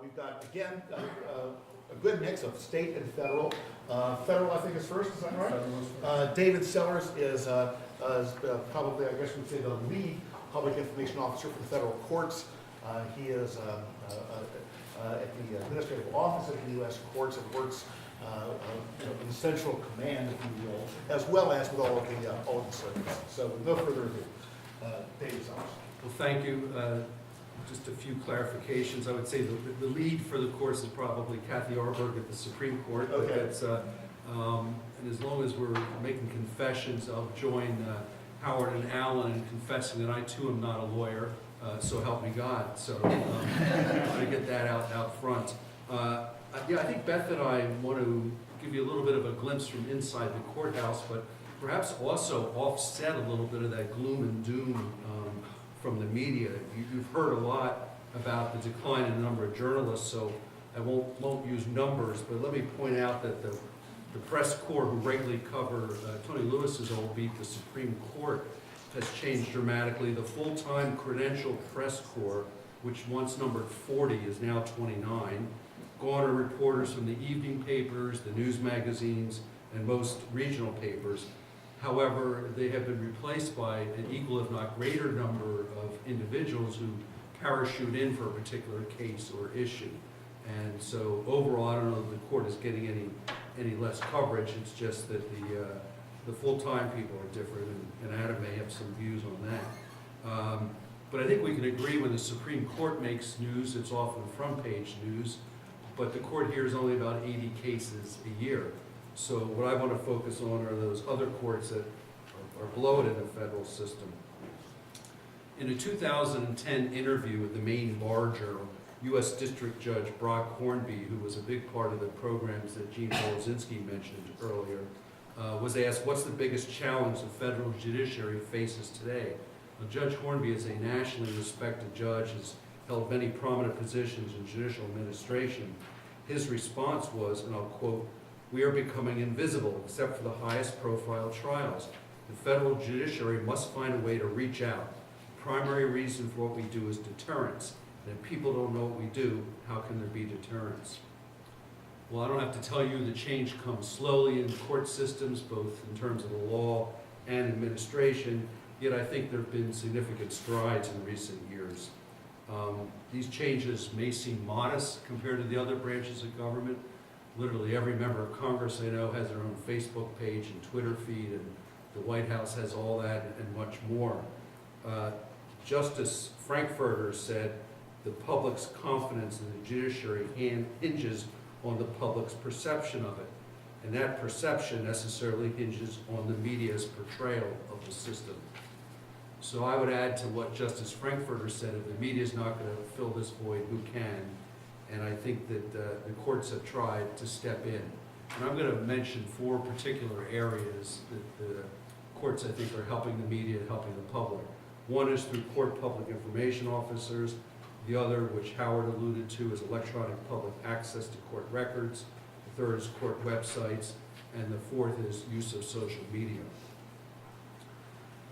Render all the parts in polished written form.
We've got, again, a good mix of state and federal. Federal, I think, is first, is that right? David Sellers is probably, I guess we'd say, the lead public information officer for the federal courts. He is at the administrative office of the U.S. courts and works in central command, if you will, as well as with all of the circuits. So with no further ado, David Sellers. Well, thank you. Just a few clarifications. I would say the lead for the course is probably Kathy Arberg at the Supreme Court. Okay. And as long as we're making confessions, I'll join Howard and Alan in confessing that I too am not a lawyer. So help me God. So I want to get that out front. Yeah, I think Beth and I want to give you a little bit of a glimpse from inside the courthouse, but perhaps also offset a little bit of that gloom and doom from the media. You've heard a lot about the decline in the number of journalists, so I won't use numbers, but let me point out that the press corps who regularly cover Tony Lewis's old beat, the Supreme Court, has changed dramatically. The full-time credentialed press corps, which once numbered 40, is now 29. Gone are reporters from the evening papers, the news magazines, and most regional papers. However, they have been replaced by an equal, if not greater, number of individuals who parachute in for a particular case or issue. And so overall, I don't know if the court is getting any less coverage. It's just that the full-time people are different, and Adam may have some views on that. But I think we can agree when the Supreme Court makes news, it's often front-page news, but the court hears only about 80 cases a year. So what I want to focus on are those other courts that are below it in the federal system. In a 2010 interview with the Maine Bar Journal, U.S. District Judge Brock Hornby, who was a big part of the programs that Gene Polizinski mentioned earlier, was asked, what's the biggest challenge the federal judiciary faces today? Now, Judge Hornby is a nationally respected judge, has held many prominent positions in judicial administration. His response was, and I'll quote, "We are becoming invisible except for the highest profile trials. The federal judiciary must find a way to reach out. The primary reason for what we do is deterrence. And if people don't know what we do, how can there be deterrence?" Well, I don't have to tell you the change comes slowly in court systems, both in terms of the law and administration, yet I think there have been significant strides in recent years. These changes may seem modest compared to the other branches of government. Literally every member of Congress I know has their own Facebook page and Twitter feed, and the White House has all that and much more. Justice Frankfurter said, "The public's confidence in the judiciary hinges on the public's perception of it, and that perception necessarily hinges on the media's portrayal of the system." So I would add to what Justice Frankfurter said, if the media is not going to fill this void, who can? And I think that the courts have tried to step in. And I'm going to mention 4 particular areas that the courts, I think, are helping the media and helping the public. One is through court public information officers. The other, which Howard alluded to, is electronic public access to court records. The third is court websites. And the fourth is use of social media.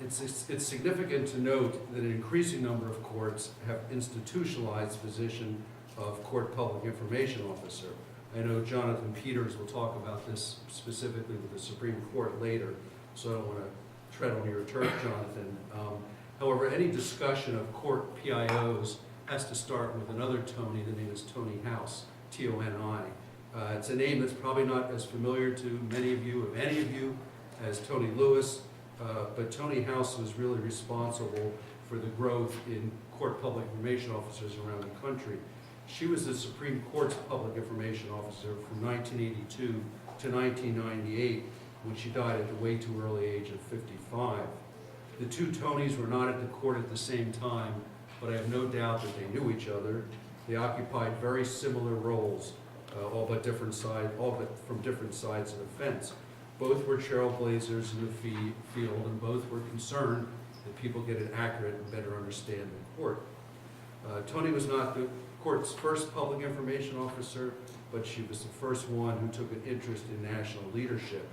It's significant to note that an increasing number of courts have institutionalized the position of court public information officer. I know Jonathan Peters will talk about this specifically with the Supreme Court later, so I don't want to tread on your turf, Jonathan. However, any discussion of court PIOs has to start with another Tony. The name is Tony House, T-O-N-I. It's a name that's probably not as familiar to many of you, if any of you, as Tony Lewis, but Tony House was really responsible for the growth in court public information officers around the country. She was the Supreme Court's public information officer from 1982 to 1998, when she died at the way too early age of 55. The two Tonys were not at the court at the same time, but I have no doubt that they knew each other. They occupied very similar roles, all but from different sides of the fence. Both were trailblazers in the field, and both were concerned that people get an accurate and better understand the court. Tony was not the court's first public information officer, but she was the first one who took an interest in national leadership.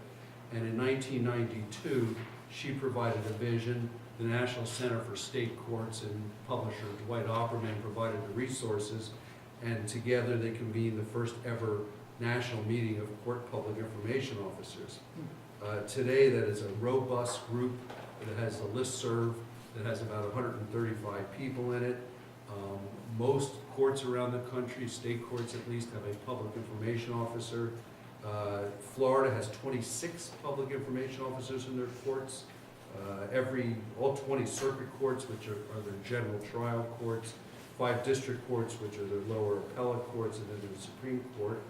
And in 1992, she provided a vision. The National Center for State Courts and publisher Dwight Opperman provided the resources, and together they convened the first ever national meeting of court public information officers. Today, that is a robust group that has a listserv that has about 135 people in it. Most courts around the country, state courts at least, have a public information officer. Florida has 26 public information officers in their courts. All 20 circuit courts, which are their general trial courts, 5 district courts, which are their lower appellate courts, and then the Supreme Court.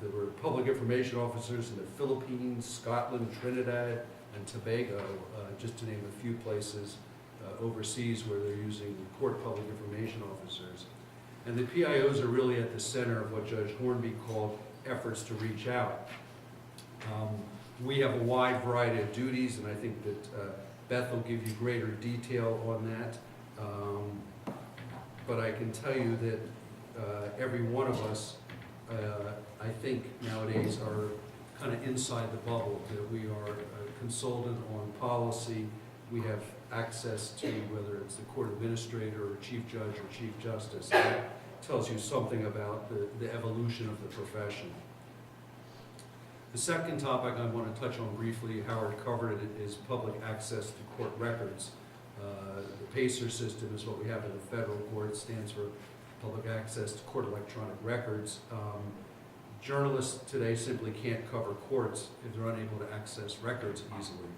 There were public information officers in the Philippines, Scotland, Trinidad, and Tobago, just to name a few places overseas where they're using court public information officers. And the PIOs are really at the center of what Judge Hornby called efforts to reach out. We have a wide variety of duties, and I think that Beth will give you greater detail on that. But I can tell you that every one of us, I think nowadays, are kind of inside the bubble, that we are consulted on policy. We have access to whether it's the court administrator or chief judge or chief justice. And that tells you something about the evolution of the profession. The second topic I want to touch on briefly, Howard covered it, is public access to court records. The PACER system is what we have in the federal court. It stands for Public Access to Court Electronic Records. Journalists today simply can't cover courts if they're unable to access records easily.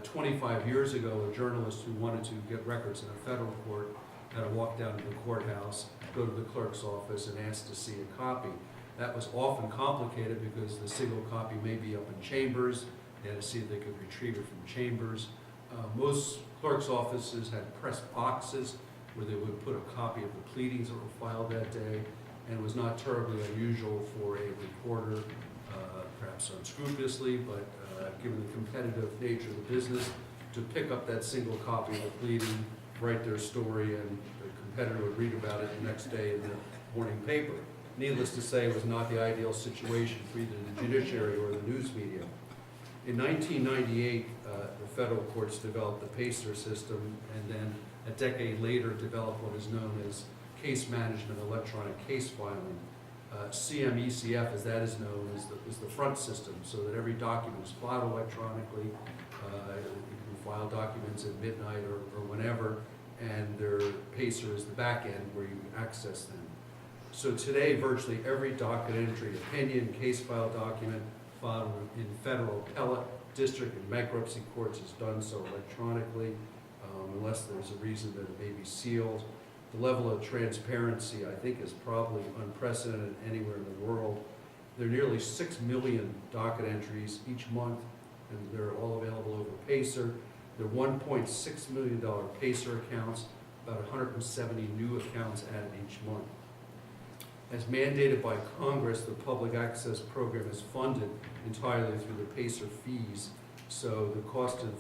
25 years ago, a journalist who wanted to get records in a federal court had to walk down to the courthouse, go to the clerk's office, and ask to see a copy. That was often complicated because the single copy may be up in chambers. They had to see if they could retrieve it from chambers. Most clerk's offices had press boxes where they would put a copy of the pleadings that were filed that day, and it was not terribly unusual for a reporter, perhaps unscrupulously, but given the competitive nature of the business, to pick up that single copy of the pleading, write their story, and the competitor would read about it the next day in the morning paper. Needless to say, it was not the ideal situation for either the judiciary or the news media. In 1998, the federal courts developed the PACER system, and then a decade later developed what is known as case management electronic case filing. CMECF, as that is known, is the front system, so that every document is filed electronically. You can file documents at midnight or whenever, and their PACER is the back end where you access them. So today, virtually every docket entry, opinion, case file document filed in federal appellate, district, and bankruptcy courts is done so electronically, unless there's a reason that it may be sealed. The level of transparency, I think, is probably unprecedented anywhere in the world. There are nearly 6 million docket entries each month, and they're all available over PACER. There are $1.6 million PACER accounts, about 170 new accounts added each month. As mandated by Congress, the public access program is funded entirely through the PACER fees. So the cost of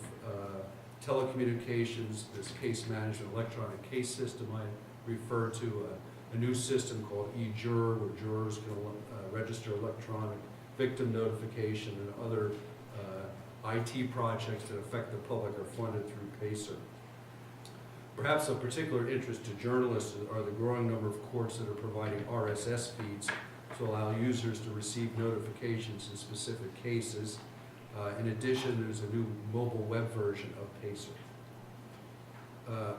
telecommunications, this case management electronic case system I refer to, a new system called eJuror, where jurors can register electronic victim notification, and other IT projects that affect the public are funded through PACER. Perhaps of particular interest to journalists are the growing number of courts that are providing RSS feeds to allow users to receive notifications in specific cases. In addition, there's a new mobile web version of PACER.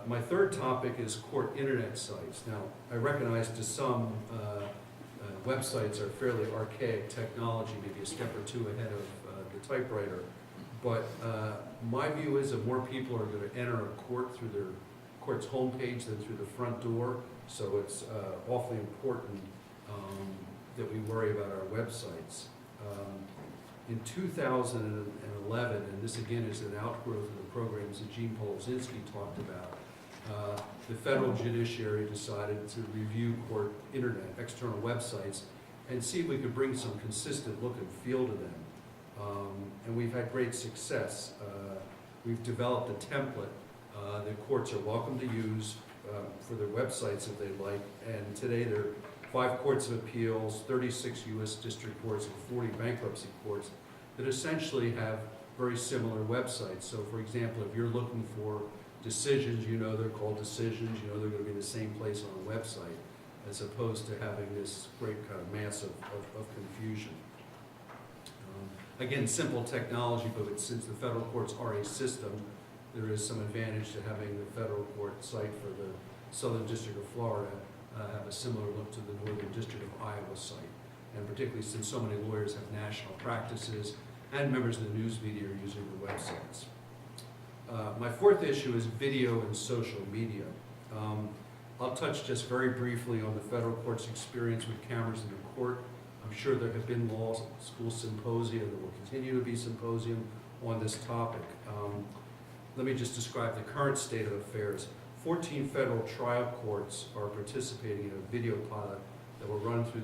My third topic is court internet sites. Now, I recognize to some websites are fairly archaic technology, maybe a step or two ahead of the typewriter. But my view is that more people are going to enter a court through their court's homepage than through the front door. So it's awfully important that we worry about our websites. In 2011, and this again is an outgrowth of the programs that Gene Polzinski talked about, the federal judiciary decided to review court internet, external websites, and see if we could bring some consistent look and feel to them. And we've had great success. We've developed a template that courts are welcome to use for their websites if they like, and today there are 5 courts of appeals, 36 U.S. district courts, and 40 bankruptcy courts that essentially have very similar websites. So for example, if you're looking for decisions, you know they're called decisions, you know they're going to be in the same place on the website. as opposed to having this great kind of mass of confusion. Again, simple technology, but since the federal courts are a system, there is some advantage to having the federal court site for the Southern District of Florida have a similar look to the Northern District of Iowa site. And particularly since so many lawyers have national practices and members of the news media are using the websites. My fourth issue is video and social media. I'll touch just very briefly on the federal court's experience with cameras in the court. I'm sure there have been law school symposia, there will continue to be symposium on this topic. Let me just describe the current state of affairs. 14 federal trial courts are participating in a video pilot that will run through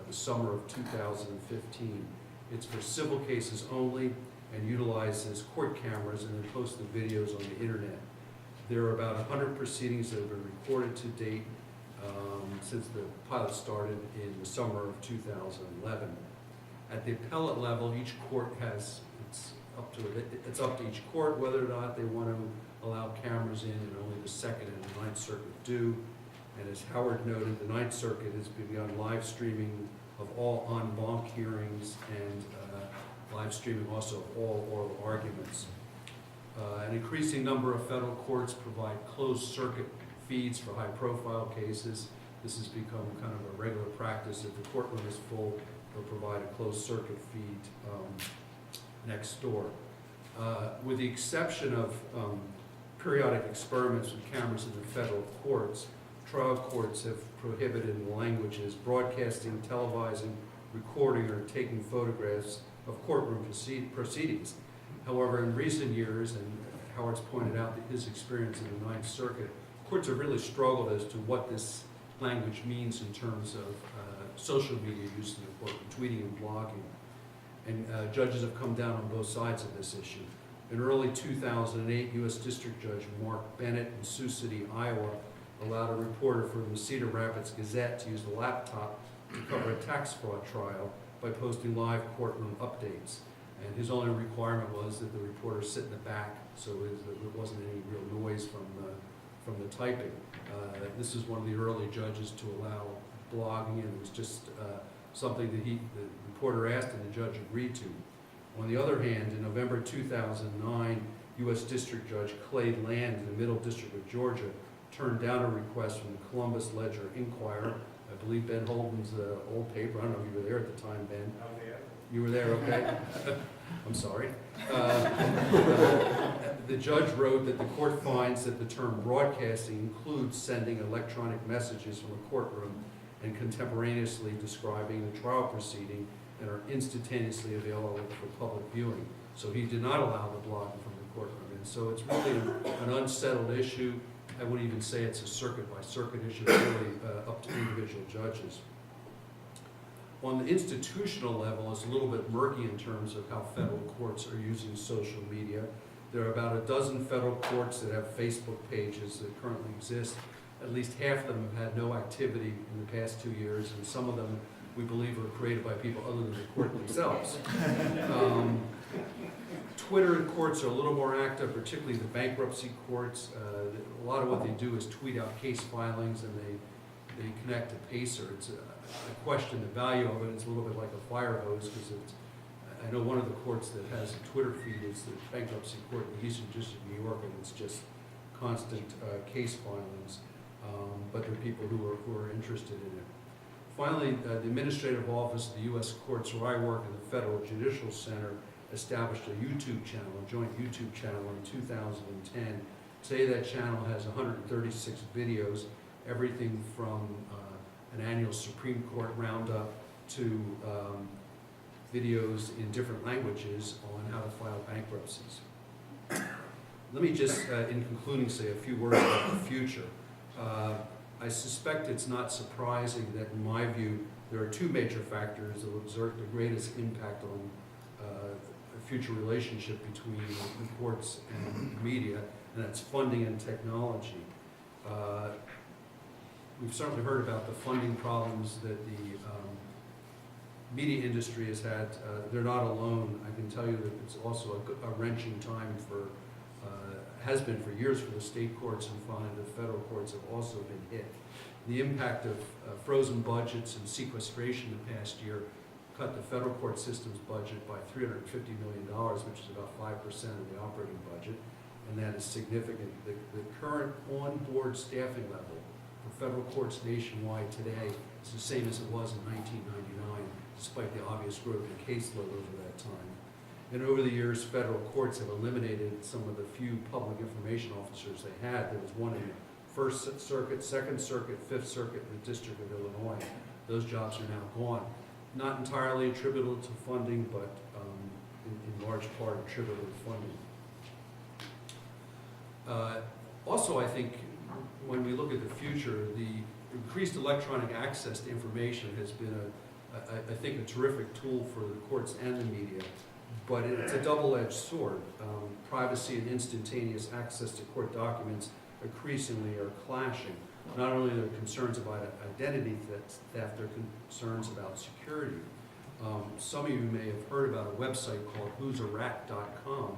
the summer of 2015. It's for civil cases only and utilizes court cameras and then posts the videos on the internet. There are about 100 proceedings that have been recorded to date since the pilot started in the summer of 2011. At the appellate level, each court has, it's up to each court whether or not they want to allow cameras in, and only the Second and the Ninth Circuit do. And as Howard noted, the Ninth Circuit has begun live streaming of all en banc hearings and live streaming also of all oral arguments. An increasing number of federal courts provide closed circuit feeds for high-profile cases. This has become kind of a regular practice. If the courtroom is full, they'll provide a closed circuit feed next door. With the exception of periodic experiments with cameras in the federal courts, trial courts have prohibited in the languages broadcasting, televising, recording, or taking photographs of courtroom proceedings. However, in recent years, and Howard's pointed out that his experience in the Ninth Circuit, courts have really struggled as to what this language means in terms of social media use in the courtroom, tweeting and blogging. And judges have come down on both sides of this issue. In early 2008, U.S. District Judge Mark Bennett in Sioux City, Iowa, allowed a reporter from the Cedar Rapids Gazette to use a laptop to cover a tax fraud trial by posting live courtroom updates. And his only requirement was that the reporter sit in the back, so there wasn't any real noise from the typing. This is one of the early judges to allow blogging, and it was just something that the reporter asked and the judge agreed to. On the other hand, in November 2009, U.S. District Judge Clay Land in the Middle District of Georgia turned down a request from the Columbus Ledger-Inquirer. I believe Ben Holden's old paper. I don't know if you were there at the time, Ben. You were there, okay. I'm sorry. The judge wrote that the court finds that the term broadcasting includes sending electronic messages from a courtroom and contemporaneously describing the trial proceeding and are instantaneously available for public viewing. So he did not allow the blogging from the courtroom. And so it's really an unsettled issue. I wouldn't even say it's a circuit-by-circuit issue. It's really up to individual judges. On the institutional level, it's a little bit murky in terms of how federal courts are using social media. There are about a dozen federal courts that have Facebook pages that currently exist. At least half of them have had no activity in the past 2 years, and some of them we believe were created by people other than the court themselves. Twitter courts are a little more active, particularly the bankruptcy courts. A lot of what they do is tweet out case filings, and they connect to Pacer. I question the value of it. It's a little bit like a fire hose, because I know one of the courts that has a Twitter feed is the bankruptcy court in the Eastern District of New York, and it's just constant case filings. But there are people who are interested in it. Finally, the Administrative Office of the U.S. Courts, where I work in the Federal Judicial Center, established a YouTube channel, a joint YouTube channel in 2010. Today that channel has 136 videos, everything from an annual Supreme Court roundup to videos in different languages on how to file bankruptcies. Let me just, in concluding, say a few words about the future. I suspect it's not surprising that, in my view, there are two major factors that will exert the greatest impact on the future relationship between the courts and the media, and that's funding and technology. We've certainly heard about the funding problems that the media industry has had. They're not alone. I can tell you that it's also a wrenching time for has been for years for the state courts, and finally the federal courts have also been hit. The impact of frozen budgets and sequestration the past year cut the federal court system's budget by $350 million, which is about 5% of the operating budget, and that is significant. The current on-board staffing level for federal courts nationwide today is the same as it was in 1999, despite the obvious growth in caseload over that time. And over the years, federal courts have eliminated some of the few public information officers they had. There was one in the First Circuit, Second Circuit, Fifth Circuit, and the District of Illinois. Those jobs are now gone. Not entirely attributable to funding, but in large part attributable to funding. Also, I think when we look at the future, the increased electronic access to information has been, I think, a terrific tool for the courts and the media, but it's a double-edged sword. Privacy and instantaneous access to court documents increasingly are clashing. Not only are there concerns about identity theft, there are concerns about security. Some of you may have heard about a website called whosarat.com.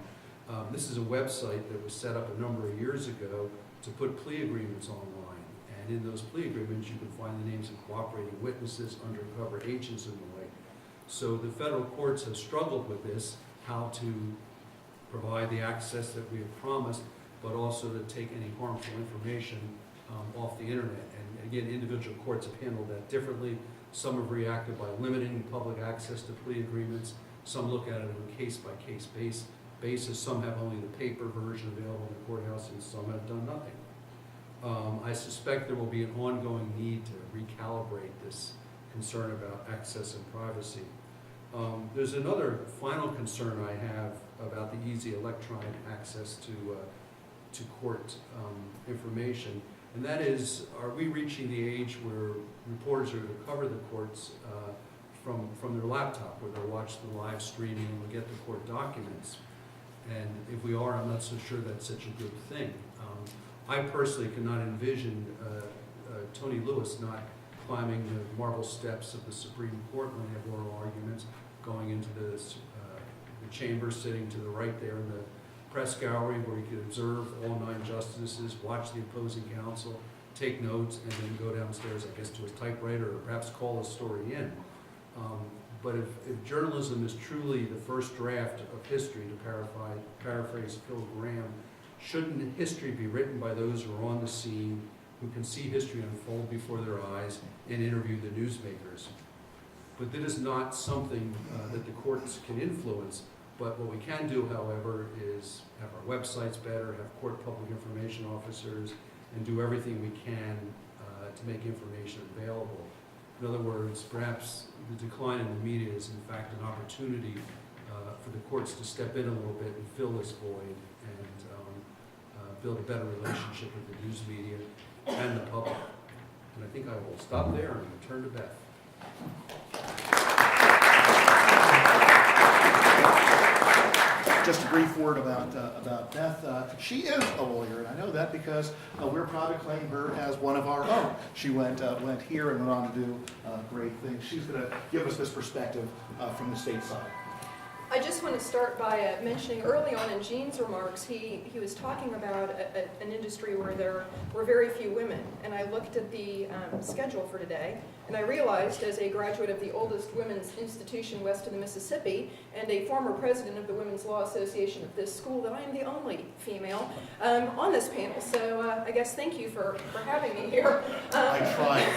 This is a website that was set up a number of years ago to put plea agreements online. And in those plea agreements, you can find the names of cooperating witnesses, undercover agents, and the like. So the federal courts have struggled with this, how to provide the access that we have promised, but also to take any harmful information off the internet. And again, individual courts have handled that differently. Some have reacted by limiting public access to plea agreements. Some look at it on a case-by-case basis. Some have only the paper version available in the courthouse, and some have done nothing. I suspect there will be an ongoing need to recalibrate this concern about access and privacy. There's another final concern I have about the easy electronic access to court information, and that is, are we reaching the age where reporters are going to cover the courts from their laptop, where they'll watch the live streaming and get the court documents? And if we are, I'm not so sure that's such a good thing. I personally cannot envision Tony Lewis not climbing the marble steps of the Supreme Court when they have oral arguments, going into the chamber, sitting to the right there in the press gallery where he could observe all 9 justices, watch the opposing counsel, take notes, and then go downstairs, I guess, to his typewriter or perhaps call a story in. But if journalism is truly the first draft of history, to paraphrase Phil Graham, shouldn't history be written by those who are on the scene, who can see history unfold before their eyes and interview the newsmakers? But that is not something that the courts can influence. But what we can do, however, is have our websites better, have court public information officers, and do everything we can to make information available. In other words, perhaps the decline in the media is in fact an opportunity for the courts to step in a little bit and fill this void and build a better relationship with the news media and the public. And I think I will stop there and return to Beth. Just a brief word about Beth. She is a lawyer, and I know that because we're proud to claim her as one of our own. She went here and went on to do great things. She's going to give us this perspective from the state side. I just want to start by mentioning early on in Gene's remarks, he was talking about an industry where there were very few women. And I looked at the schedule for today, and I realized as a graduate of the oldest women's institution west of the Mississippi and a former president of the Women's Law Association of this school that I am the only female on this panel. So I guess thank you for having me here. I tried.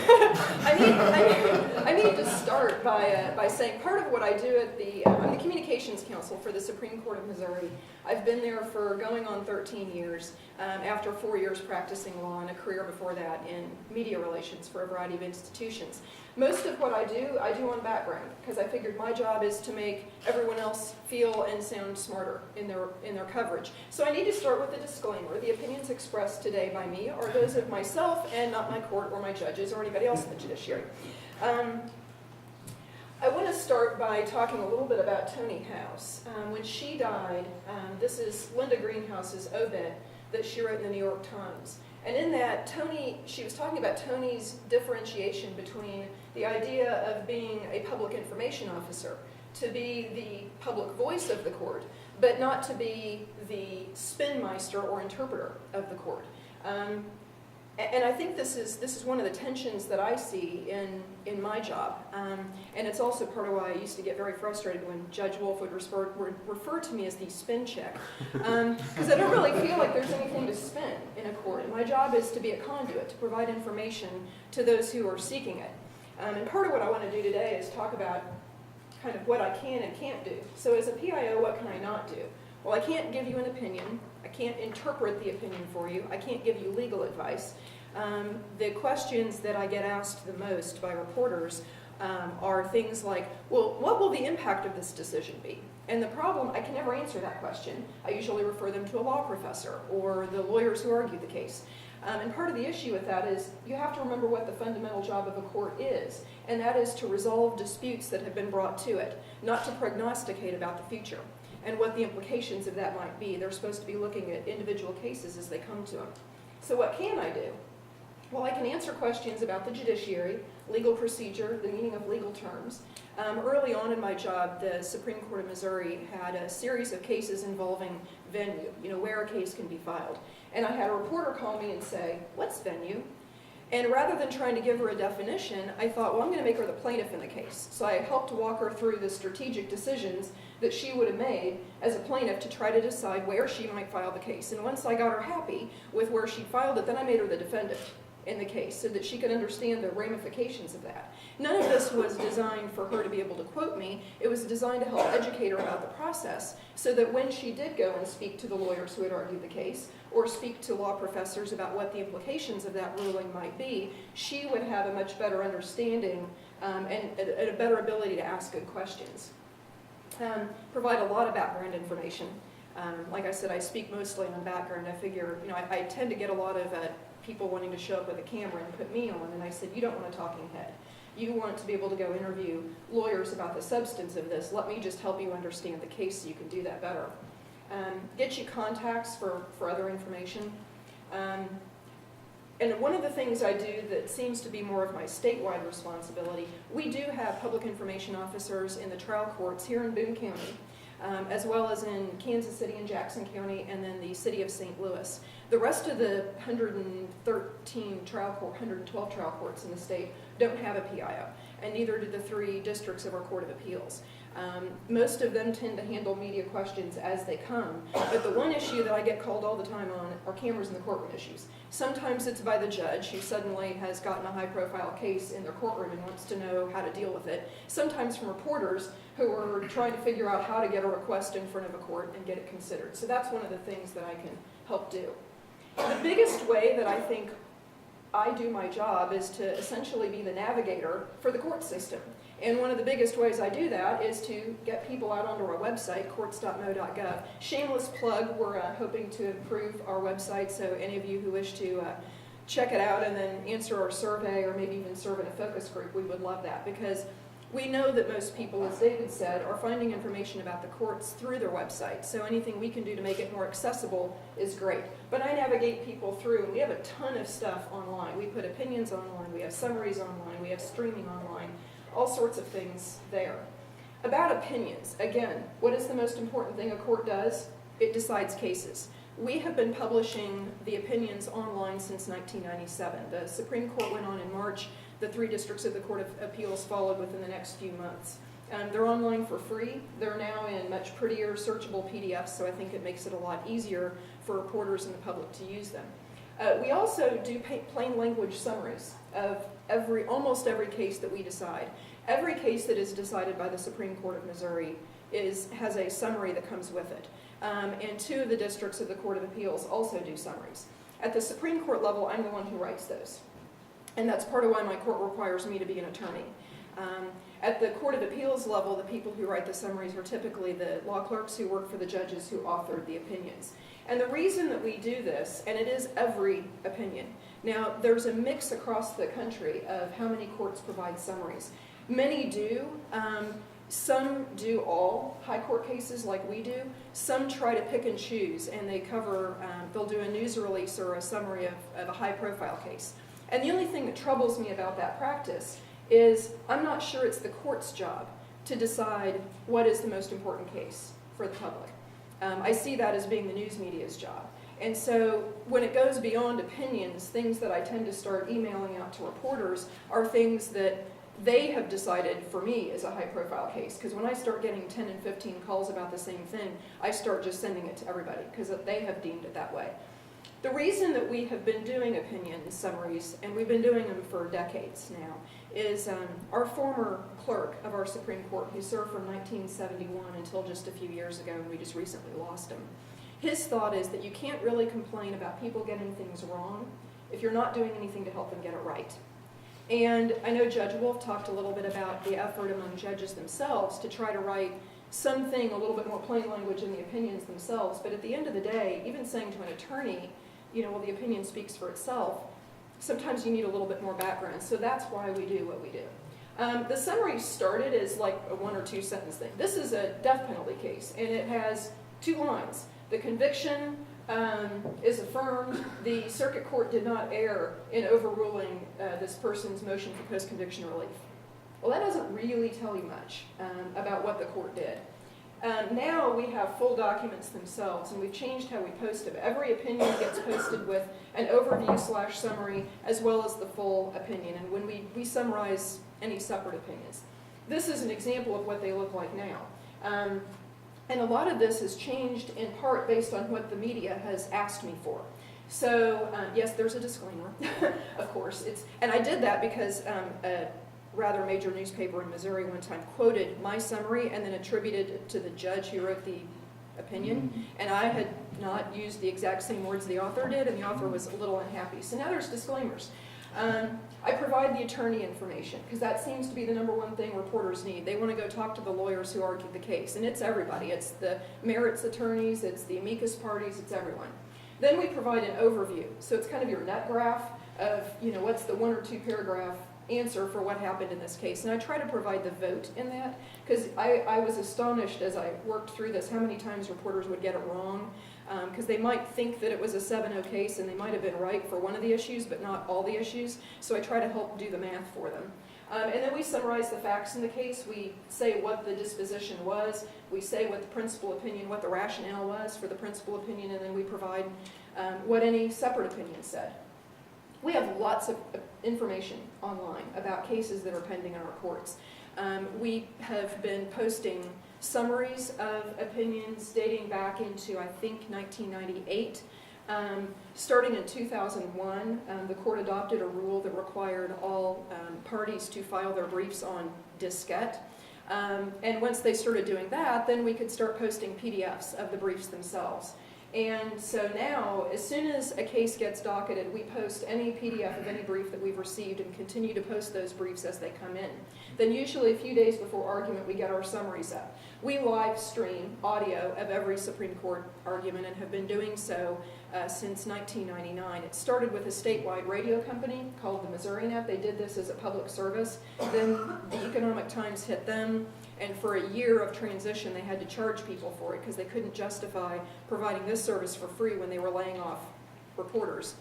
I need to start by saying part of what I do at I'm the communications counsel for the Supreme Court of Missouri. I've been there for going on 13 years, after 4 years practicing law and a career before that in media relations for a variety of institutions. Most of what I do on background, because I figured my job is to make everyone else feel and sound smarter in their coverage. So I need to start with a disclaimer. The opinions expressed today by me are those of myself and not my court or my judges or anybody else in the judiciary. I want to start by talking a little bit about Toni House. When she died, this is Linda Greenhouse's obit that she wrote in the New York Times. And in that, she was talking about Toni's differentiation between the idea of being a public information officer, to be the public voice of the court, but not to be the spinmeister or interpreter of the court. And I think this is one of the tensions that I see in my job, and it's also part of why I used to get very frustrated when Judge Wolf would refer to me as the spin check, because I don't really feel like there's anything to spin in a court. And my job is to be a conduit, to provide information to those who are seeking it. And part of what I want to do today is talk about kind of what I can and can't do. So as a PIO, what can I not do? Well, I can't give you an opinion. I can't interpret the opinion for you. I can't give you legal advice. The questions that I get asked the most by reporters are things like, well, what will the impact of this decision be? And the problem, I can never answer that question. I usually refer them to a law professor or the lawyers who argue the case. And part of the issue with that is you have to remember what the fundamental job of a court is, and that is to resolve disputes that have been brought to it, not to prognosticate about the future and what the implications of that might be. They're supposed to be looking at individual cases as they come to them. So what can I do? Well, I can answer questions about the judiciary, legal procedure, the meaning of legal terms. Early on in my job, the Supreme Court of Missouri had a series of cases involving venue, where a case can be filed. And I had a reporter call me and say, what's venue? And rather than trying to give her a definition, I thought, well, I'm going to make her the plaintiff in the case. So I helped walk her through the strategic decisions that she would have made as a plaintiff to try to decide where she might file the case. And once I got her happy with where she filed it, then I made her the defendant in the case so that she could understand the ramifications of that. None of this was designed for her to be able to quote me. It was designed to help educate her about the process so that when she did go and speak to the lawyers who had argued the case or speak to law professors about what the implications of that ruling might be, she would have a much better understanding and a better ability to ask good questions. Provide a lot of background information. Like I said, I speak mostly on background. I figure, I tend to get a lot of people wanting to show up with a camera and put me on, and I said, you don't want a talking head. You want to be able to go interview lawyers about the substance of this. Let me just help you understand the case so you can do that better. Get you contacts for other information. And one of the things I do that seems to be more of my statewide responsibility, we do have public information officers in the trial courts here in Boone County, as well as in Kansas City and Jackson County, and then the city of St. Louis. The rest of the 112 trial courts in the state don't have a PIO, and neither do the 3 districts of our Court of Appeals. Most of them tend to handle media questions as they come, but the one issue that I get called all the time on are cameras in the courtroom issues. Sometimes it's by the judge who suddenly has gotten a high-profile case in their courtroom and wants to know how to deal with it. Sometimes from reporters who are trying to figure out how to get a request in front of a court and get it considered. So that's one of the things that I can help do. The biggest way that I think I do my job is to essentially be the navigator for the court system. And one of the biggest ways I do that is to get people out onto our website, courts.mo.gov. Shameless plug, we're hoping to improve our website, so any of you who wish to check it out and then answer our survey or maybe even serve in a focus group, we would love that, because we know that most people, as David said, are finding information about the courts through their website. So anything we can do to make it more accessible is great. But I navigate people through, and we have a ton of stuff online. We put opinions online, we have summaries online, we have streaming online, all sorts of things there. About opinions, again, what is the most important thing a court does? It decides cases. We have been publishing the opinions online since 1997. The Supreme Court went on in March. The 3 districts of the Court of Appeals followed within the next few months. They're online for free. They're now in much prettier, searchable PDFs, so I think it makes it a lot easier for reporters and the public to use them. We also do plain language summaries of almost every case that we decide. Every case that is decided by the Supreme Court of Missouri has a summary that comes with it. And 2 of the districts of the Court of Appeals also do summaries. At the Supreme Court level, I'm the one who writes those. And that's part of why my court requires me to be an attorney. At the Court of Appeals level, the people who write the summaries are typically the law clerks who work for the judges who authored the opinions. And the reason that we do this, and it is every opinion. Now, there's a mix across the country of how many courts provide summaries. Many do. Some do all high court cases like we do. Some try to pick and choose, and they cover, they'll do a news release or a summary of a high profile case. And the only thing that troubles me about that practice is I'm not sure it's the court's job to decide what is the most important case for the public. I see that as being the news media's job. And so when it goes beyond opinions, things that I tend to start emailing out to reporters are things that they have decided for me is a high-profile case. Because when I start getting 10 and 15 calls about the same thing, I start just sending it to everybody because they have deemed it that way. The reason that we have been doing opinion summaries, and we've been doing them for decades now, is our former clerk of our Supreme Court, who served from 1971 until just a few years ago, and we just recently lost him. His thought is that you can't really complain about people getting things wrong if you're not doing anything to help them get it right. And I know Judge Wolf talked a little bit about the effort among judges themselves to try to write something a little bit more plain language in the opinions themselves, but at the end of the day, even saying to an attorney, well, the opinion speaks for itself, sometimes you need a little bit more background, so that's why we do what we do. The summary started as like a 1 or 2 sentence thing. This is a death penalty case, and it has 2 lines. The conviction is affirmed. The circuit court did not err in overruling this person's motion for post-conviction relief. Well, that doesn't really tell you much about what the court did. Now we have full documents themselves, and we've changed how we post them. Every opinion gets posted with an overview/summary as well as the full opinion, and when we summarize any separate opinions. This is an example of what they look like now. And a lot of this has changed in part based on what the media has asked me for. So yes, there's a disclaimer, of course. And I did that because a rather major newspaper in Missouri one time quoted my summary and then attributed it to the judge who wrote the opinion. And I had not used the exact same words the author did, and the author was a little unhappy. So now there's disclaimers. I provide the attorney information because that seems to be the #1 thing reporters need. They want to go talk to the lawyers who argued the case, and it's everybody. It's the merits attorneys, it's the amicus parties, it's everyone. Then we provide an overview. So it's kind of your net graph of, what's the 1 or 2 paragraph answer for what happened in this case. And I try to provide the vote in that because I was astonished as I worked through this how many times reporters would get it wrong. Because they might think that it was a 7-0 case and they might have been right for one of the issues but not all the issues, so I try to help do the math for them. And then we summarize the facts in the case. We say what the disposition was, we say what the principal opinion, what the rationale was for the principal opinion, and then we provide what any separate opinion said. We have lots of information online about cases that are pending in our courts. We have been posting summaries of opinions dating back into, I think, 1998. Starting in 2001, the court adopted a rule that required all parties to file their briefs on diskette. And once they started doing that, then we could start posting PDFs of the briefs themselves. And so now, as soon as a case gets docketed, we post any PDF of any brief that we've received and continue to post those briefs as they come in. Then usually a few days before argument, we get our summaries up. We live stream audio of every Supreme Court argument and have been doing so since 1999. It started with a statewide radio company called the MissouriNet. They did this as a public service. Then the Economic Times hit them. And for a year of transition, they had to charge people for it because they couldn't justify providing this service for free when they were laying off reporters.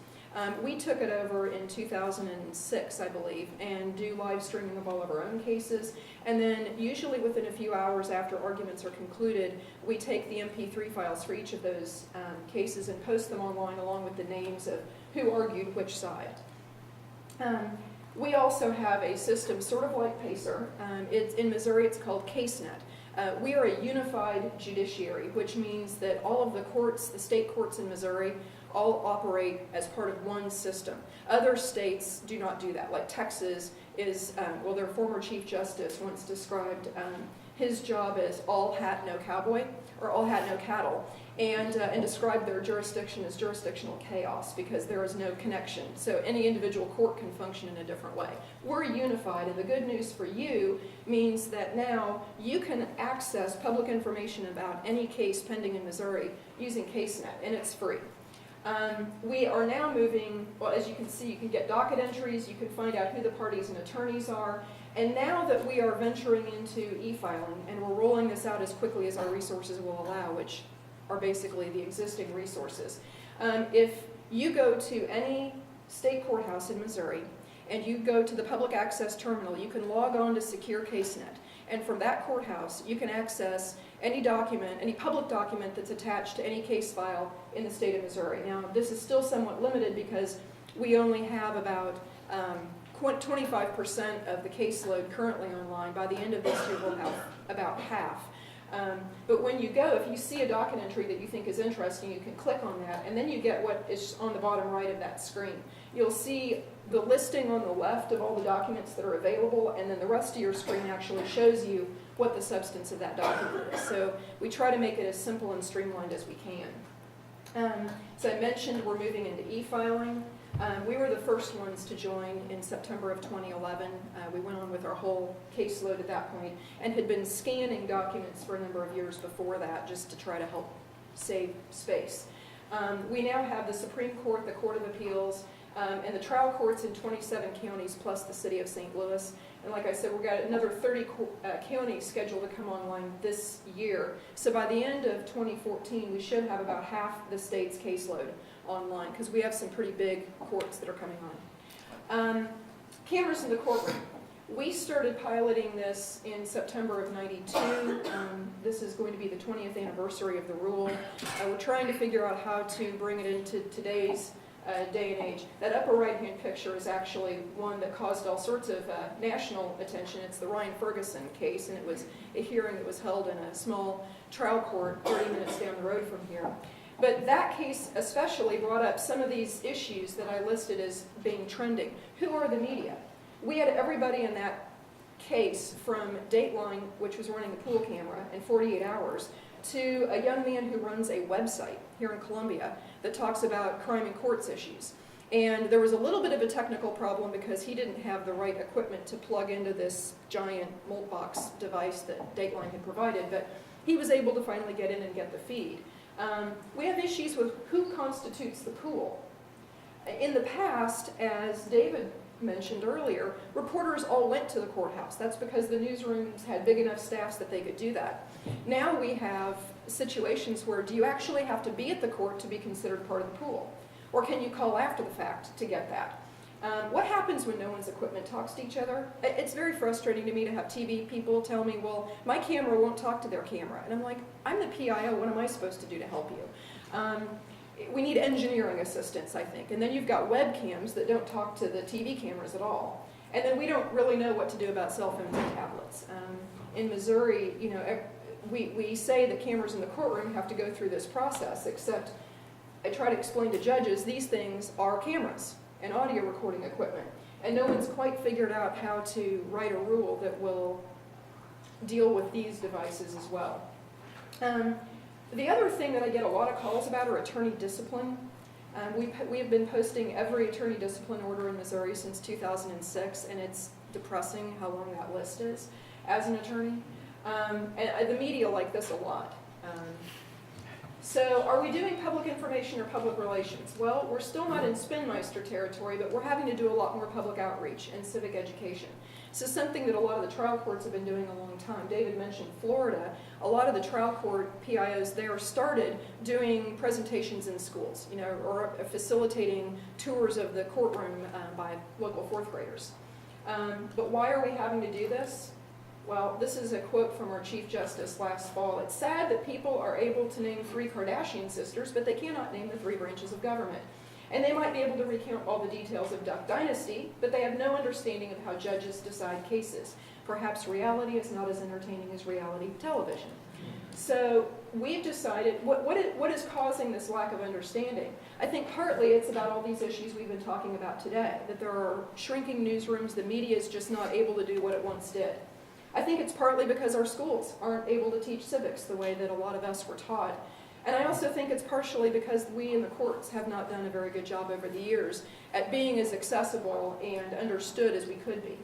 We took it over in 2006, I believe, and do live streaming of all of our own cases. And then usually within a few hours after arguments are concluded, we take the MP3 files for each of those cases and post them online along with the names of who argued which side. We also have a system sort of like PACER. In Missouri, it's called CaseNet. We are a unified judiciary, which means that all of the courts, the state courts in Missouri, all operate as part of one system. Other states do not do that, like Texas is, their former Chief Justice once described his job as all hat, no cowboy, or all hat, no cattle, and described their jurisdiction as jurisdictional chaos because there is no connection. So any individual court can function in a different way. We're unified, and the good news for you means that now you can access public information about any case pending in Missouri using CaseNet, and it's free. We are now moving, as you can see, you can get docket entries, you can find out who the parties and attorneys are, and now that we are venturing into Efiling, and we're rolling this out as quickly as our resources will allow, which are basically the existing resources. If you go to any state courthouse in Missouri and you go to the public access terminal, you can log on to Secure CaseNet. And from that courthouse, you can access any document, any public document that's attached to any case file in the state of Missouri. Now, this is still somewhat limited because we only have about 25% of the caseload currently online. By the end of this year, we'll have about half. But when you go, if you see a docket entry that you think is interesting, you can click on that, and then you get what is on the bottom right of that screen. You'll see the listing on the left of all the documents that are available, and then the rest of your screen actually shows you what the substance of that document is. So we try to make it as simple and streamlined as we can. As I mentioned, we're moving into e-filing. We were the first ones to join in September of 2011. We went on with our whole caseload at that point and had been scanning documents for a number of years before that just to try to help save space. We now have the Supreme Court, the Court of Appeals, and the trial courts in 27 counties plus the city of St. Louis. And like I said, we've got another 30 counties scheduled to come online this year. So by the end of 2014, we should have about half the state's caseload online because we have some pretty big courts that are coming on. Cameras in the courtroom. We started piloting this in September of '92. This is going to be the 20th anniversary of the rule. We're trying to figure out how to bring it into today's day and age. That upper right-hand picture is actually one that caused all sorts of national attention. It's the Ryan Ferguson case, and it was a hearing that was held in a small trial court 30 minutes down the road from here. But that case especially brought up some of these issues that I listed as being trending. Who are the media? We had everybody in that case from Dateline, which was running the pool camera in 48 hours, to a young man who runs a website here in Columbia that talks about crime and courts issues. And there was a little bit of a technical problem because he didn't have the right equipment to plug into this giant mult box device that Dateline had provided, but he was able to finally get in and get the feed. We have issues with who constitutes the pool. In the past, as David mentioned earlier, reporters all went to the courthouse. That's because the newsrooms had big enough staffs that they could do that. Now we have situations where do you actually have to be at the court to be considered part of the pool? Or can you call after the fact to get that? What happens when no one's equipment talks to each other? It's very frustrating to me to have TV people tell me, well, my camera won't talk to their camera. And I'm like, I'm the PIO, what am I supposed to do to help you? We need engineering assistance, I think. And then you've got webcams that don't talk to the TV cameras at all. And then we don't really know what to do about cell phones and tablets. In Missouri, you know, we say that cameras in the courtroom have to go through this process, except I try to explain to judges these things are cameras and audio recording equipment. And no one's quite figured out how to write a rule that will deal with these devices as well. The other thing that I get a lot of calls about are attorney discipline. We have been posting every attorney discipline order in Missouri since 2006, and it's depressing how long that list is as an attorney. And the media like this a lot. So are we doing public information or public relations? Well, we're still not in Spinmeister territory, but we're having to do a lot more public outreach and civic education. So something that a lot of the trial courts have been doing a long time. David mentioned Florida. A lot of the trial court PIOs there started doing presentations in schools, you know, or facilitating tours of the courtroom by local fourth graders. But why are we having to do this? Well, this is a quote from our Chief Justice last fall. It's sad that people are able to name 3 Kardashian sisters, but they cannot name the 3 branches of government. And they might be able to recount all the details of Duck Dynasty, but they have no understanding of how judges decide cases. Perhaps reality is not as entertaining as reality television. So we've decided, what is causing this lack of understanding? I think partly it's about all these issues we've been talking about today, that there are shrinking newsrooms, the media is just not able to do what it once did. I think it's partly because our schools aren't able to teach civics the way that a lot of us were taught. And I also think it's partially because we in the courts have not done a very good job over the years at being as accessible and understood as we could be.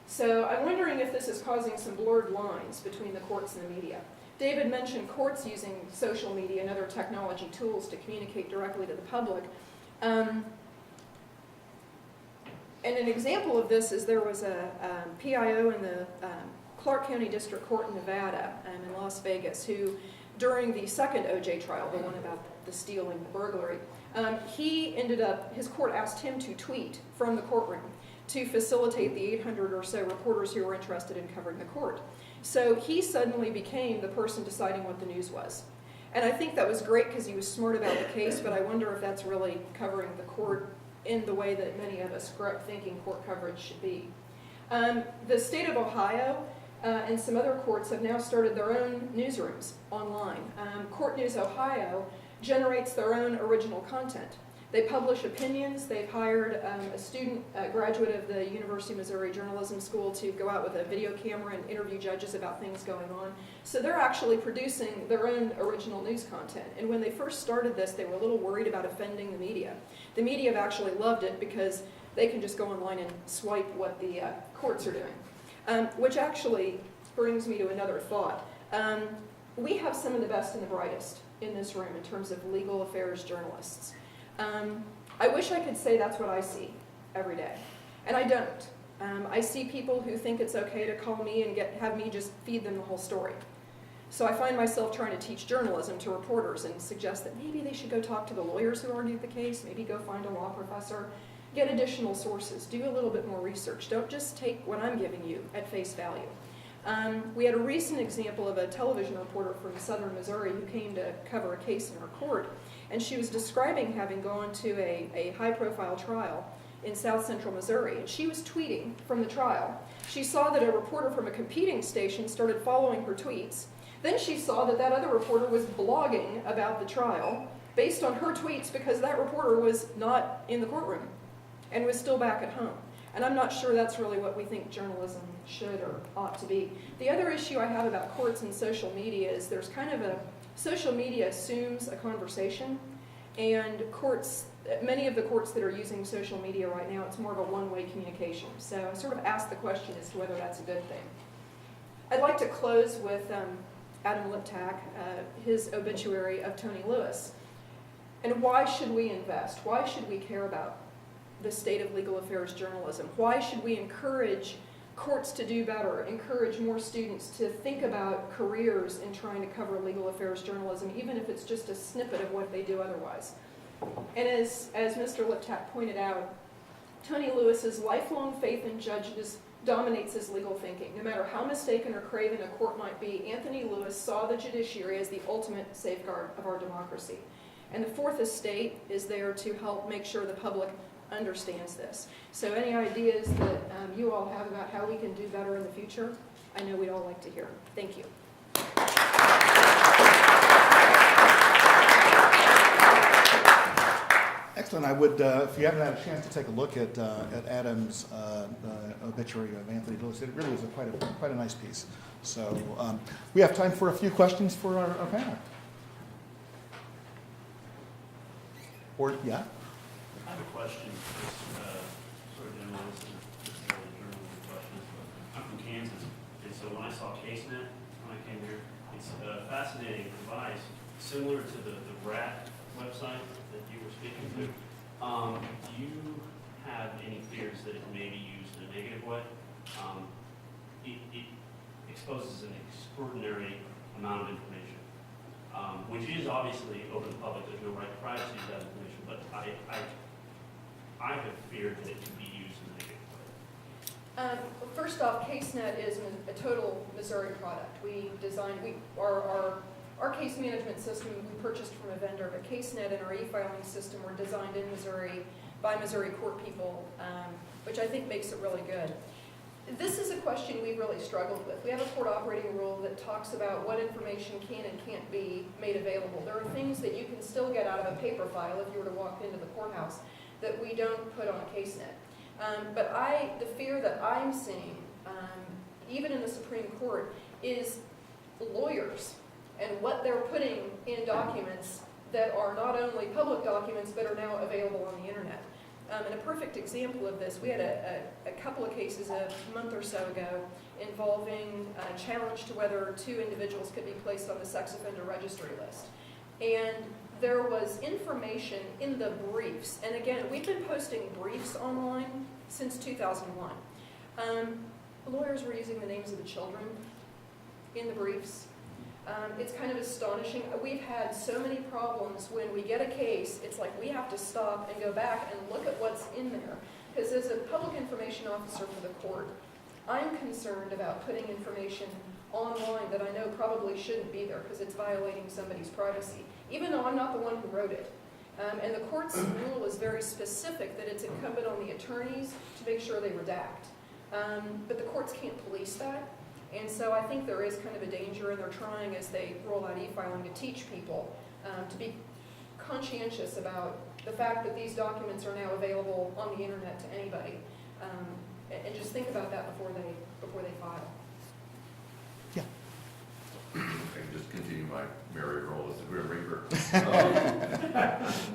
So I'm wondering if this is causing some blurred lines between the courts and the media. David mentioned courts using social media and other technology tools to communicate directly to the public. And an example of this is there was a PIO in the Clark County District Court in Nevada in Las Vegas who, during the second OJ trial, the one about the stealing, the burglary, he ended up, his court asked him to tweet from the courtroom to facilitate the 800 or so reporters who were interested in covering the court. So he suddenly became the person deciding what the news was. And I think that was great because he was smart about the case, but I wonder if that's really covering the court in the way that many of us grew up thinking court coverage should be. The state of Ohio and some other courts have now started their own newsrooms online. Court News Ohio generates their own original content. They publish opinions. They've hired a student, graduate of the University of Missouri Journalism School to go out with a video camera and interview judges about things going on. So they're actually producing their own original news content. And when they first started this, they were a little worried about offending the media. The media have actually loved it because they can just go online and swipe what the courts are doing. Which actually brings me to another thought. We have some of the best and the brightest in this room in terms of legal affairs journalists. I wish I could say that's what I see every day, and I don't. I see people who think it's okay to call me and have me just feed them the whole story. So I find myself trying to teach journalism to reporters and suggest that maybe they should go talk to the lawyers who argued the case, maybe go find a law professor, get additional sources, do a little bit more research. Don't just take what I'm giving you at face value. We had a recent example of a television reporter from southern Missouri who came to cover a case in our court, and she was describing having gone to a high-profile trial in south central Missouri, and she was tweeting from the trial. She saw that a reporter from a competing station started following her tweets. Then she saw that that other reporter was blogging about the trial based on her tweets because that reporter was not in the courtroom and was still back at home. And I'm not sure that's really what we think journalism should or ought to be. The other issue I have about courts and social media is there's kind of social media assumes a conversation, and courts, many of the courts that are using social media right now, it's more of a one-way communication. So I sort of ask the question as to whether that's a good thing. I'd like to close with Adam Liptak, his obituary of Tony Lewis. And why should we invest? Why should we care about the state of legal affairs journalism? Why should we encourage courts to do better, encourage more students to think about careers in trying to cover legal affairs journalism, even if it's just a snippet of what they do otherwise? And as Mr. Liptak pointed out, Tony Lewis's lifelong faith in judges dominates his legal thinking. No matter how mistaken or craven a court might be, Anthony Lewis saw the judiciary as the ultimate safeguard of our democracy. And the Fourth Estate is there to help make sure the public understands this. So any ideas that you all have about how we can do better in the future, I know we'd all like to hear. Thank you. Excellent. I would, if you haven't had a chance to take a look at Adam's obituary of Anthony Lewis, it really was quite a nice piece. So we have time for a few questions for our panel. Or, yeah? I have a question, sort of general, this isn't necessarily a journalism question, but I'm from Kansas, and so when I saw CaseNet, when I came here, it's a fascinating device, similar to the RAT website that you were speaking to. Do you have any fears that it may be used in a negative way? It exposes an extraordinary amount of information, which is obviously open to the public. There's no right to privacy to that information, but I have feared that it could be used in a negative way. Well, first off, CaseNet is a total Missouri product. We designed, our case management system we purchased from a vendor, but CaseNet and our e-filing system were designed in Missouri by Missouri court people, which I think makes it really good. This is a question we really struggled with. We have a court operating rule that talks about what information can and can't be made available. There are things that you can still get out of a paper file if you were to walk into the courthouse that we don't put on a CaseNet. But the fear that I'm seeing, even in the Supreme Court, is lawyers and what they're putting in documents that are not only public documents but are now available on the internet. And a perfect example of this, we had a couple of cases a month or so ago involving a challenge to whether two individuals could be placed on the sex offender registry list. And there was information in the briefs, and again, we've been posting briefs online since 2001. Lawyers were using the names of the children in the briefs. It's kind of astonishing. We've had so many problems when we get a case, it's like we have to stop and go back and look at what's in there. Because as a public information officer for the court, I'm concerned about putting information online that I know probably shouldn't be there because it's violating somebody's privacy, even though I'm not the one who wrote it. And the court's rule is very specific that it's incumbent on the attorneys to make sure they redact. But the courts can't police that. And so I think there is kind of a danger, and they're trying, as they roll out e-filing, to teach people to be conscientious about the fact that these documents are now available on the internet to anybody. And just think about that before they file. I can just continue my merry role as the Grim Reaper.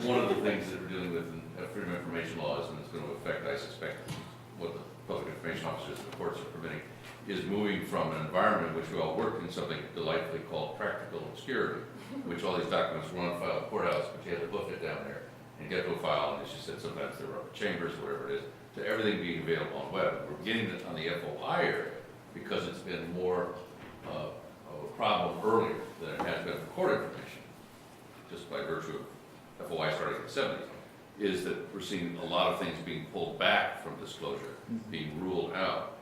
One of the things that we're dealing with in freedom of information laws, and it's going to affect, I suspect, what the public information officers and the courts are permitting, is moving from an environment in which we all work in something delightfully called practical obscurity, in which all these documents run on file at the courthouse, but you have to hoof it down there and get to a file, and as you said, sometimes they're up chambers or whatever it is, to everything being available on web. We're beginning it on the FOI area because it's been more of a problem earlier than it has been for court information, just by virtue of FOI starting in the 70s, is that we're seeing a lot of things being pulled back from disclosure, being ruled out.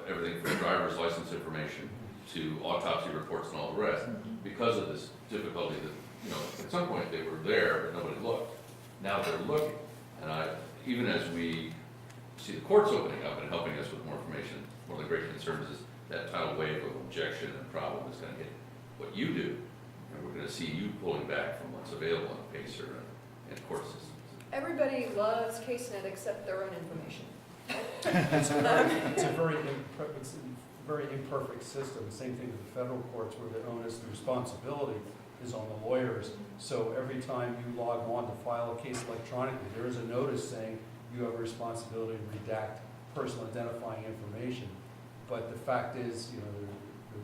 Everything from driver's license information to autopsy reports and all the rest, because of this difficulty that, at some point they were there, but nobody looked. Now they're looking. And even as we see the courts opening up and helping us with more information, one of the great concerns is that tidal wave of objection and problem is going to hit what you do. And we're going to see you pulling back from what's available on PACER and court systems. Everybody loves CaseNet except their own information. It's a very imperfect system. Same thing with the federal courts, where the onus and responsibility is on the lawyers. So every time you log on to file a case electronically, there is a notice saying you have a responsibility to redact personal identifying information. But the fact is, there are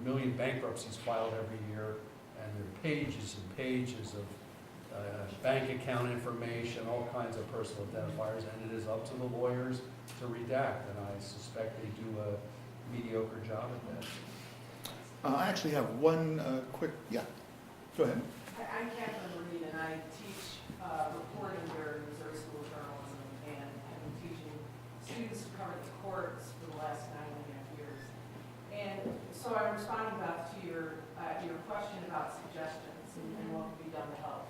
1 million bankruptcies filed every year, and there are pages and pages of bank account information, all kinds of personal identifiers, and it is up to the lawyers to redact, and I suspect they do a mediocre job at that. I actually have one quick, go ahead. I'm Catherine Marine, and I teach reporting here at Missouri School of Journalism, and have been teaching students who cover the courts for the last 9.5 years. And so I'm responding, Beth, to your question about suggestions and what can be done to help.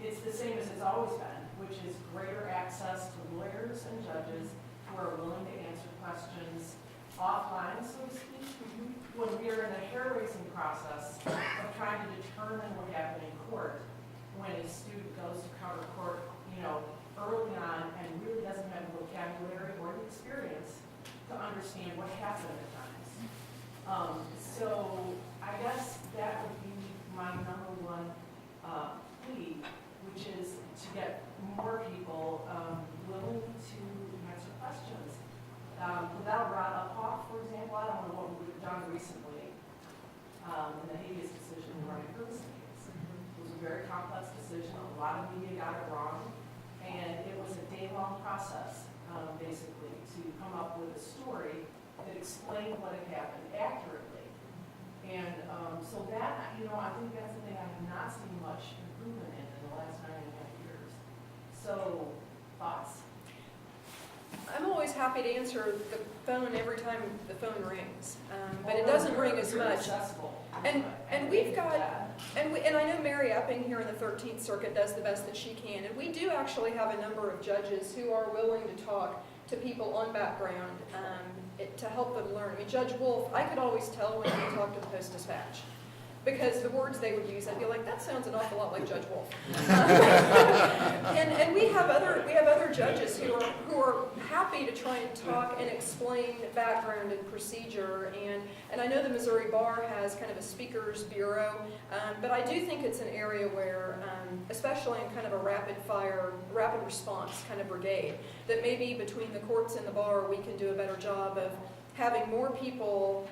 It's the same as it's always been, which is greater access to lawyers and judges who are willing to answer questions offline, so to speak, when we are in a hair-raising process of trying to determine what happened in court, when a student goes to cover court, early on and really doesn't have the vocabulary or the experience to understand what happened at times. So I guess that would be my number one plea, which is to get more people willing to answer questions. Without Rod Uphoff, for example, I don't know what we would have done recently in the habeas decision in the Ryan Ferguson case. It was a very complex decision. A lot of media got it wrong. And it was a day-long process, basically, to come up with a story that explained what had happened accurately. And so that, I think that's the thing I have not seen much improvement in the last 9.5 years. So, thoughts? I'm always happy to answer the phone every time the phone rings, but it doesn't ring as much. And we've got, and I know Mary Epping here in the 13th Circuit does the best that she can, and we do actually have a number of judges who are willing to talk to people on background to help them learn. I mean, Judge Wolf, I could always tell when he talked to the Post-Dispatch, because the words they would use, I'd be like, that sounds an awful lot like Judge Wolf. and we have other judges who are happy to try and talk and explain background and procedure. And I know the Missouri Bar has kind of a speakers bureau, but I do think it's an area where, especially in kind of a rapid response kind of brigade, that maybe between the courts and the bar we can do a better job of having more people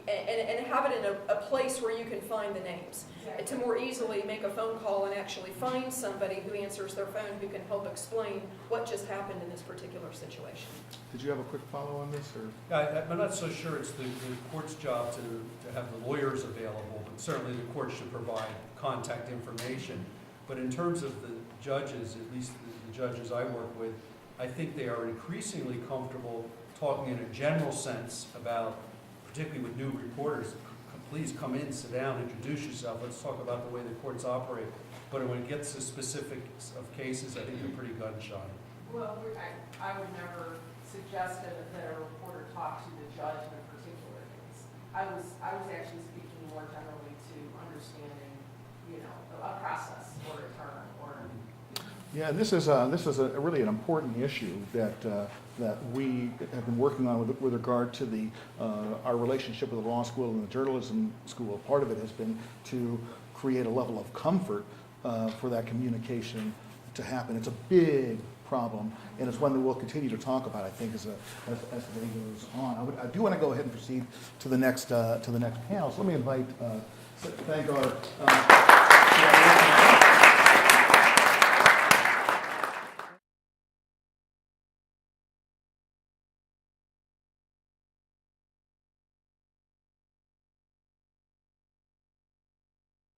and have it in a place where you can find the names, to more easily make a phone call and actually find somebody who answers their phone who can help explain what just happened in this particular situation. Did you have a quick follow on this, or? I'm not so sure it's the court's job to have the lawyers available, but certainly the court should provide contact information. But in terms of the judges, at least the judges I work with, I think they are increasingly comfortable talking in a general sense about, particularly with new reporters, please come in, sit down, introduce yourself, let's talk about the way the courts operate. But when it gets to specifics of cases, I think they're pretty gun shy. Well, I would never suggest that a reporter talk to the judge in a particular case. I was actually speaking more generally to understanding, a process or a term or. Yeah, this is really an important issue that we have been working on with regard to our relationship with the law school and the journalism school. Part of it has been to create a level of comfort for that communication to happen. It's a big problem, and it's one that we'll continue to talk about, I think, as the day goes on. I do want to go ahead and proceed to the next panel. So let me invite, thank our